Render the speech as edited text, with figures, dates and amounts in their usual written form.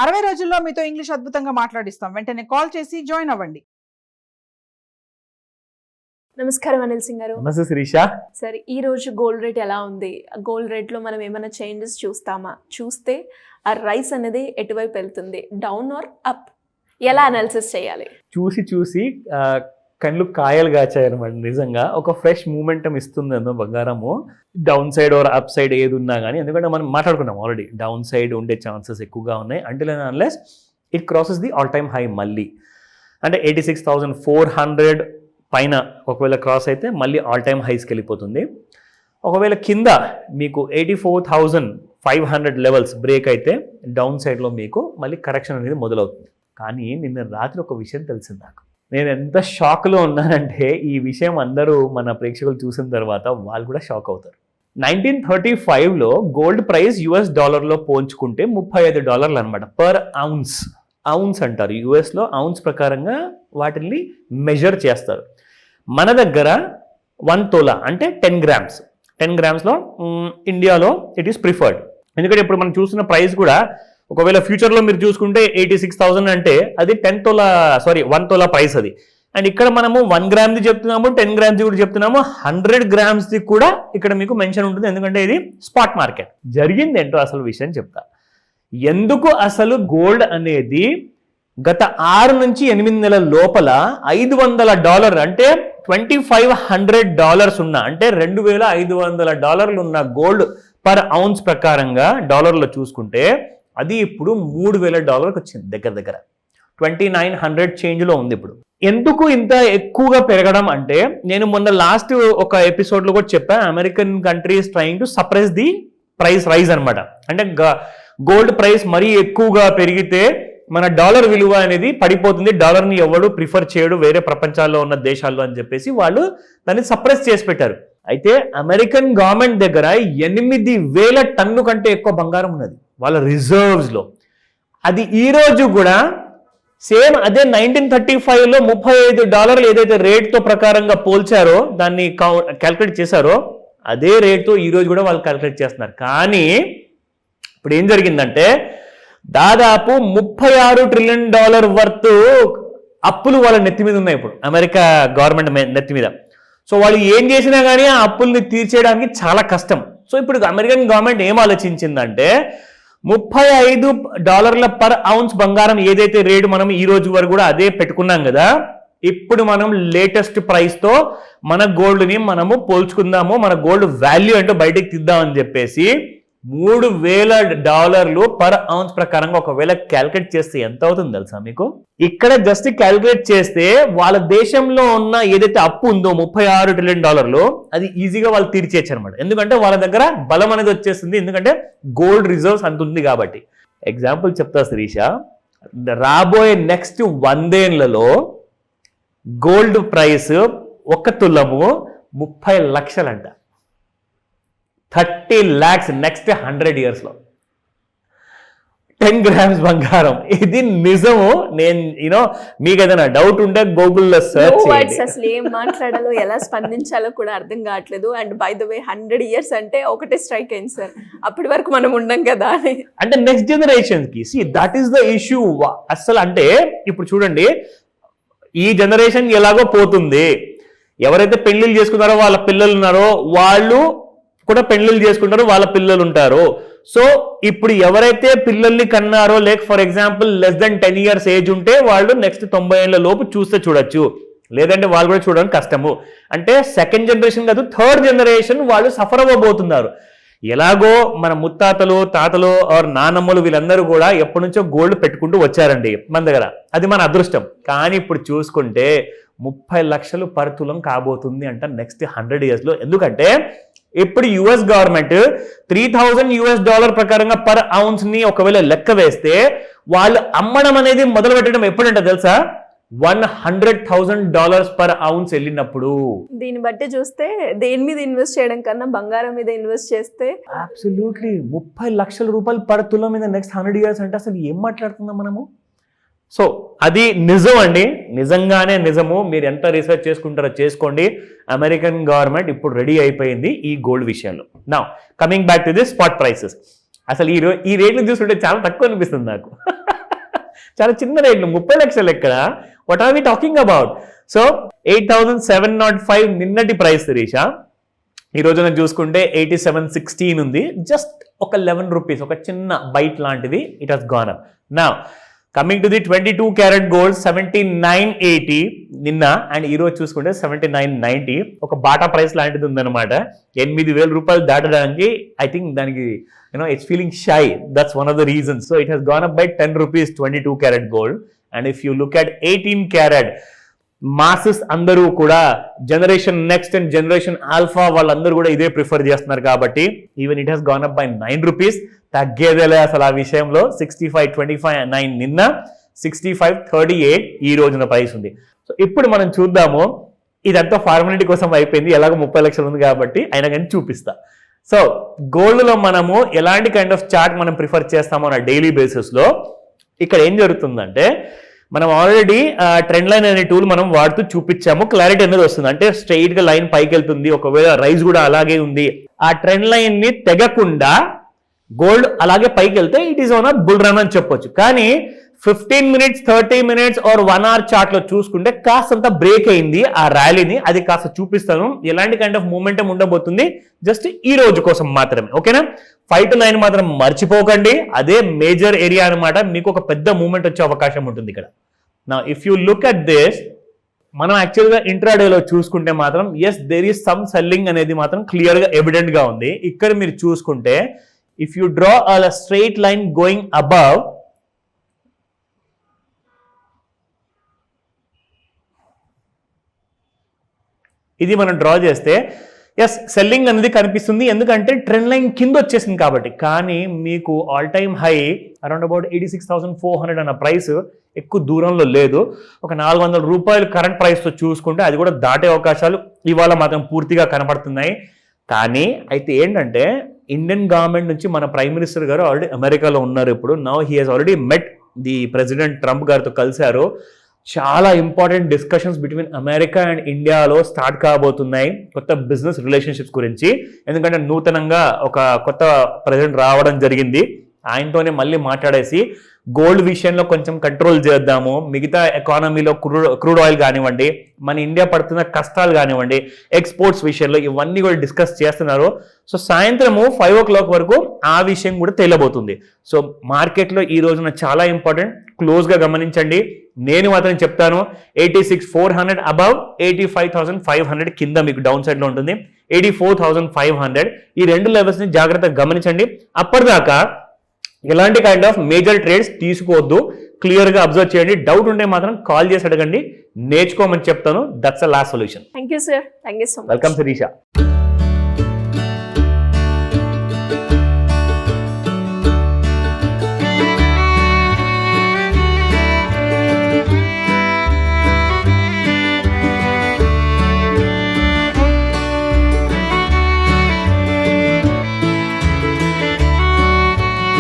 60 రోజుల్లో మీతో ఇంగ్లీష్ అద్భుతంగా మాట్లాడిస్తాం. వెంటనే కాల్ చేసి జాయిన్ అవ్వండి. నమస్కారం అనిల్ సింగ్ గారు. నమస్తే శిరీష. సరే, ఈ రోజు గోల్డ్ రేట్ ఎలా ఉంది? గోల్డ్ రేట్లో మనం ఏమైనా చేంజెస్ చూస్తామా? చూస్తే ఆ రైస్ అనేది ఎటువైపు వెళ్తుంది, డౌన్ ఆర్ అప్? ఎలా అనాలిసిస్ చేయాలి? చూసి కళ్ళు కాయలు కాచాయనమాట. నిజంగా ఒక ఫ్రెష్ మూమెంటం ఇస్తుంది అన్న బంగారము. Downside or upside ఏది ఉన్నా కానీ, ఎందుకంటే మనం మాట్లాడుకున్నాం ఆల్రెడీ డౌన్ సైడ్ ఉండే ఛాన్సెస్ ఎక్కువగా ఉన్నాయి until and unless it crosses the all time high. మళ్ళీ అంటే 86,400 పైన ఒకవేళ క్రాస్ అయితే మళ్ళీ ఆల్ టైమ్ హైస్కి వెళ్ళిపోతుంది. ఒకవేళ కింద మీకు 84,500 లెవెల్స్ బ్రేక్ అయితే డౌన్ సైడ్లో మీకు మళ్ళీ కరెక్షన్ అనేది మొదలవుతుంది. కానీ నిన్న రాత్రి ఒక విషయం తెలిసింది నాకు. నేను ఎంత షాక్లో ఉన్నానంటే ఈ విషయం అందరూ మన ప్రేక్షకులు చూసిన తర్వాత వాళ్ళు కూడా షాక్ అవుతారు. 1935లో గోల్డ్ ప్రైస్ US డాలర్లో పోల్చుకుంటే $35 అనమాట పర్ ఔన్స్. ఔన్స్ అంటారు యుఎస్లో. ఔన్స్ ప్రకారంగా వాటిని మెజర్ చేస్తారు. మన దగ్గర 1 తోలా అంటే 10 గ్రామ్స్. 10 గ్రామ్స్లో ఇండియాలో ఇట్ ఈస్ ప్రిఫర్డ్. ఎందుకంటే ఇప్పుడు మనం చూస్తున్న ప్రైస్ కూడా ఒకవేళ ఫ్యూచర్లో మీరు చూసుకుంటే 86,000 అంటే అది 1 తోలా ప్రైస్ అది. అండ్ ఇక్కడ మనము 1 గ్రామ్ది చెప్తున్నాము, 10 గ్రామ్ది కూడా చెప్తున్నాము, 100 గ్రామ్స్ది కూడా ఇక్కడ మీకు మెన్షన్ ఉంటుంది. ఎందుకంటే ఇది స్పాట్ మార్కెట్. జరిగింది ఏంటో అసలు విషయం చెప్తా. ఎందుకు అసలు గోల్డ్ అనేది గత 6 నుంచి 8 నెలల లోపల $500 అంటే $2,500 ఉన్న అంటే $2,500 ఉన్న గోల్డ్ పర్ ఔన్స్ ప్రకారంగా డాలర్లో చూసుకుంటే అది ఇప్పుడు $3,000 వచ్చింది. దగ్గర 2,900 చేంజ్లో ఉంది ఇప్పుడు. ఎందుకు ఇంత ఎక్కువగా పెరగడం అంటే, నేను మొన్న లాస్ట్ ఒక ఎపిసోడ్లో కూడా చెప్పా, American country is trying to suppress the price rise అనమాట. అంటే గోల్డ్ ప్రైస్ మరీ ఎక్కువగా పెరిగితే మన డాలర్ విలువ అనేది పడిపోతుంది, డాలర్ని ఎవడు ప్రిఫర్ చేయడు వేరే ప్రపంచాల్లో ఉన్న దేశాల్లో అని చెప్పేసి వాళ్ళు దాన్ని సప్రెస్ చేసి పెట్టారు. అయితే అమెరికన్ గవర్నమెంట్ దగ్గర 8,000 టన్ను కంటే ఎక్కువ బంగారం ఉన్నది వాళ్ళ రిజర్వ్స్లో. అది ఈరోజు కూడా సేమ్ అదే 1935లో $35 ఏదైతే రేట్తో ప్రకారంగా పోల్చారో, దాన్ని క్యాల్కులేట్ చేశారో, అదే రేట్తో ఈరోజు కూడా వాళ్ళు క్యాల్కులేట్ చేస్తున్నారు. కానీ ఇప్పుడు ఏం జరిగిందంటే దాదాపు $36 ట్రిలియన్ వర్త్ అప్పులు వాళ్ళ నెత్తి మీద ఉన్నాయి ఇప్పుడు అమెరికా గవర్నమెంట్ నెత్తి మీద. సో వాళ్ళు ఏం చేసినా కానీ ఆ అప్పుల్ని తీర్చేయడానికి చాలా కష్టం. సో ఇప్పుడు అమెరికన్ గవర్నమెంట్ ఏం ఆలోచించిందంటే $35 పర్ ఔన్స్ బంగారం ఏదైతే రేటు మనం ఈ రోజు వరకు కూడా అదే పెట్టుకున్నాం కదా, ఇప్పుడు మనం లేటెస్ట్ ప్రైస్తో మన గోల్డ్ని మనము పోల్చుకుందాము, మన గోల్డ్ వాల్యూ అంటే బయటకు తీద్దామని చెప్పేసి $3,000 పర్ ఔన్స్ ప్రకారంగా ఒకవేళ క్యాల్కులేట్ చేస్తే ఎంత అవుతుంది తెలుసా మీకు? ఇక్కడ జస్ట్ క్యాల్కులేట్ చేస్తే వాళ్ళ దేశంలో ఉన్న ఏదైతే అప్పు ఉందో $36 ట్రిలియన్ అది ఈజీగా వాళ్ళు తీర్చేయచ్చు అనమాట. ఎందుకంటే వాళ్ళ దగ్గర బలం అనేది వచ్చేస్తుంది, ఎందుకంటే గోల్డ్ రిజర్వ్స్ అంత ఉంది కాబట్టి. ఎగ్జాంపుల్ చెప్తా శిరీష, రాబోయే నెక్స్ట్ 100 ఏళ్లలో gold price 1 తులము 30 లక్షలంట. 30 lakhs next 100 yearsలో. 10 grams బంగారం. ఇది నిజము. నేను మీకు ఏదైనా డౌట్ ఉంటే గూగుల్లో సెర్చ్ చేయండి. అసలు ఏం మాట్లాడాలో ఎలా స్పందించాలో కూడా అర్థం కావట్లేదు. And by the way 100 years అంటే ఒకటే స్ట్రైక్ అయింది సార్, అప్పటి వరకు మనం ఉండం కదా అని. అంటే నెక్స్ట్ జనరేషన్ కి దట్ ఈస్ ద ఇష్యూ అసలు. అంటే ఇప్పుడు చూడండి, ఈ జనరేషన్ ఎలాగో పోతుంది. ఎవరైతే పెళ్లిళ్ళు చేసుకున్నారో వాళ్ళ పిల్లలు ఉన్నారో వాళ్ళు కూడా పెళ్లిళ్ళు చేసుకుంటారు, వాళ్ళ పిల్లలు ఉంటారు. సో ఇప్పుడు ఎవరైతే పిల్లల్ని కన్నారో, లేక for example less than 10 years age ఉంటే వాళ్ళు నెక్స్ట్ 90 ఏళ్ల లోపు చూస్తే చూడొచ్చు, లేదంటే వాళ్ళు కూడా చూడడం కష్టము. అంటే సెకండ్ జనరేషన్ కాదు, థర్డ్ జనరేషన్ వాళ్ళు సఫర్ అవ్వబోతున్నారు. ఎలాగో మన ముత్తాతలు, తాతలు ఆర్ నానమ్మలు వీళ్ళందరూ కూడా ఎప్పటి నుంచో గోల్డ్ పెట్టుకుంటూ వచ్చారండి మన దగ్గర. అది మన అదృష్టం. కానీ ఇప్పుడు చూసుకుంటే 30 లక్షలు పర్ తులం కాబోతుంది అంట నెక్స్ట్ 100 yearsలో. ఎందుకంటే ఇప్పుడు US గవర్నమెంట్ $3,000 ప్రకారంగా పర్ ఔన్స్ ని ఒకవేళ లెక్క వేస్తే వాళ్ళు అమ్మడం అనేది మొదలు పెట్టడం ఎప్పుడంటే తెలుసా? $100,000 పర్ ఔన్స్ వెళ్ళినప్పుడు. దీన్ని బట్టి చూస్తే దేని మీద ఇన్వెస్ట్ చేయడం కన్నా బంగారం మీద ఇన్వెస్ట్ చేస్తే అబ్సల్యూట్లీ $30 లక్షల పర్ తులం మీద నెక్స్ట్ 100 years అంటే అసలు ఏం మాట్లాడుతున్నాం మనము? సో అది నిజం అండి, నిజంగానే నిజము. మీరు ఎంత రీసెర్చ్ చేసుకుంటారో చేసుకోండి. అమెరికన్ గవర్నమెంట్ ఇప్పుడు రెడీ అయిపోయింది ఈ గోల్డ్ విషయంలో. Now coming back to the spot prices. అసలు ఈ రేట్లు చూస్తుంటే చాలా తక్కువ అనిపిస్తుంది నాకు. చాలా చిన్న రేట్లు, 30 లక్షలు ఎక్కడ, what are we talking about? So 8,705 నిన్నటి ప్రైస్ శిరీష. ఈ రోజున చూసుకుంటే 8716 ఉంది. జస్ట్ ఒక 11 రూపీస్, ఒక చిన్న బైట్ లాంటిది it has gone up. Now coming to the 22 carat gold 7980 నిన్న, అండ్ ఈ రోజు చూసుకుంటే 7990. ఒక బాటా ప్రైస్ లాంటిది ఉందన్నమాట. 8,000 రూపాయలు దాటడానికి ఐ థింక్ దానికి it's feeling shy. That's one of the reasons. So it has gone up by 10 rupees 22 carat gold. And if you look at 18 carrot, masses అందరూ కూడా generation next and generation alpha వాళ్ళందరూ కూడా ఇదే prefer చేస్తున్నారు కాబట్టి even it has gone up by 9 rupees. తగ్గేదేలే అసలు ఆ విషయంలో. 65.25 నిన్న, 65.38 ఈ రోజున ప్రైస్ ఉంది. సో ఇప్పుడు మనం చూద్దాము. ఇదంతా ఫార్మాలిటీ కోసం అయిపోయింది, ఎలాగో 30 లక్షలు ఉంది కాబట్టి అయినా కానీ చూపిస్తా. సో గోల్డ్లో మనము ఎలాంటి కైండ్ ఆఫ్ చార్ట్ మనం ప్రిఫర్ చేస్తామో నా డైలీ బేసిస్లో ఇక్కడ ఏం జరుగుతుందంటే, మనం ఆల్రెడీ ట్రెండ్ లైన్ అనే టూల్ మనం వాడుతూ చూపించాము. క్లారిటీ అనేది వస్తుంది, అంటే స్ట్రైట్ గా లైన్ పైకి వెళ్తుంది, ఒకవేళ రైజ్ కూడా అలాగే ఉంది. ఆ ట్రెండ్ లైన్ ని తెగకుండా గోల్డ్ అలాగే పైకి వెళ్తే it is on a bull run అని చెప్పొచ్చు. కానీ 15 minutes 30 minutes or 1 hour chart లో చూసుకుంటే కాస్తంత బ్రేక్ అయింది ఆ ర్యాలీని. అది కాస్త చూపిస్తాను ఎలాంటి కైండ్ ఆఫ్ మూమెంటం ఉండబోతుంది జస్ట్ ఈ రోజు కోసం మాత్రమే. ఓకేనా? 5 to 9 మాత్రం మర్చిపోకండి, అదే మేజర్ ఏరియా అనమాట. మీకు ఒక పెద్ద మూమెంట్ వచ్చే అవకాశం ఉంటుంది ఇక్కడ. నా if you look at this, మనం యాక్చువల్గా ఇంట్రాడేలో చూసుకుంటే మాత్రం yes there is some selling అనేది మాత్రం క్లియర్గా ఎవిడెంట్ గా ఉంది. ఇక్కడ మీరు చూసుకుంటే if you draw a straight line going above, ఇది మనం డ్రా చేస్తే ఎస్ సెల్లింగ్ అనేది కనిపిస్తుంది, ఎందుకంటే ట్రెండ్ లైన్ కింద వచ్చేసింది కాబట్టి. కానీ మీకు all time high around about 86,400 అన్న ప్రైస్ ఎక్కువ దూరంలో లేదు. ఒక 400 రూపాయలు కరెంట్ ప్రైస్తో చూసుకుంటే అది కూడా దాటే అవకాశాలు ఇవాళ మాత్రం పూర్తిగా కనపడుతున్నాయి. కానీ అయితే ఏంటంటే ఇండియన్ గవర్నమెంట్ నుంచి మన ప్రైమ్ మినిస్టర్ గారు ఆల్రెడీ అమెరికాలో ఉన్నారు ఇప్పుడు. Now he has already met the president Trump గారితో కలిశారు. చాలా important discussions between America and ఇండియాలో స్టార్ట్ కాబోతున్నాయి కొత్త బిజినెస్ రిలేషన్షిప్స్ గురించి. ఎందుకంటే నూతనంగా ఒక కొత్త ప్రెసిడెంట్ రావడం జరిగింది, ఆయనతోనే మళ్ళీ మాట్లాడేసి గోల్డ్ విషయంలో కొంచెం కంట్రోల్ చేద్దాము, మిగతా ఎకానమీలో క్రూడ్ ఆయిల్ కానివ్వండి, మన ఇండియా పడుతున్న కష్టాలు కానివ్వండి, ఎక్స్పోర్ట్స్ విషయంలో ఇవన్నీ కూడా డిస్కస్ చేస్తున్నారు. సో సాయంత్రము 5 o'clock వరకు ఆ విషయం కూడా తేలబోతుంది. సో మార్కెట్లో ఈ రోజున చాలా ఇంపార్టెంట్, క్లోజ్గా గమనించండి. నేను మాత్రం చెప్తాను 86,400 అబవ్, 85,500 కింద మీకు డౌన్ సైడ్లో ఉంటుంది, 84,500 ఈ రెండు లెవెల్స్ని జాగ్రత్తగా గమనించండి. అప్పటిదాకా ఎలాంటి కైండ్ ఆఫ్ మేజర్ ట్రేడ్స్ తీసుకోవద్దు, క్లియర్గా అబ్జర్వ్ చేయండి. డౌట్ ఉంటే మాత్రం కాల్ చేసి అడగండి, నేర్చుకోమని చెప్తాను. That's a last solution. Thank you sir, thank you so much. Welcome Sirisha.